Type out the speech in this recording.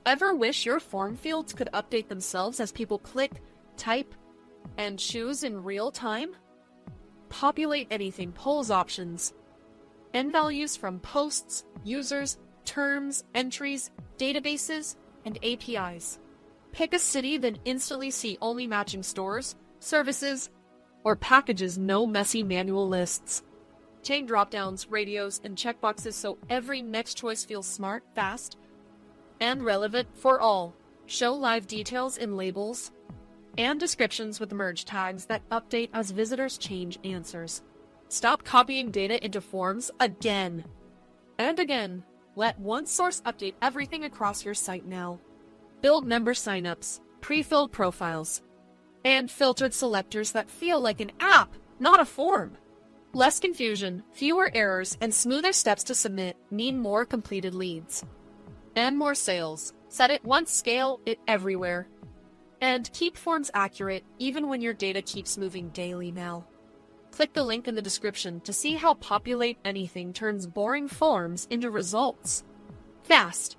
Ever wish your form fields could update themselves as people click, type, and choose in real time? Populate Anything polls options and values from posts, users, terms, entries, databases, and APIs. Pick a city, then instantly see only matching stores, services, or packages, no messy manual lists. Chain dropdowns, radios, and checkboxes so every next choice feels smart, fast, and relevant for all. Show live details in labels and descriptions with merge tags that update as visitors change answers. Stop copying data into forms again and again. Let one source update everything across your site now. Build member signups, pre-filled profiles, and filtered selectors that feel like an app, not a form. Less confusion, fewer errors, and smoother steps to submit mean more completed leads. And more sales. Set it once, scale it everywhere. And keep forms accurate even when your data keeps moving daily now. Click the link in the description to see how Populate Anything turns boring forms into results. Fast,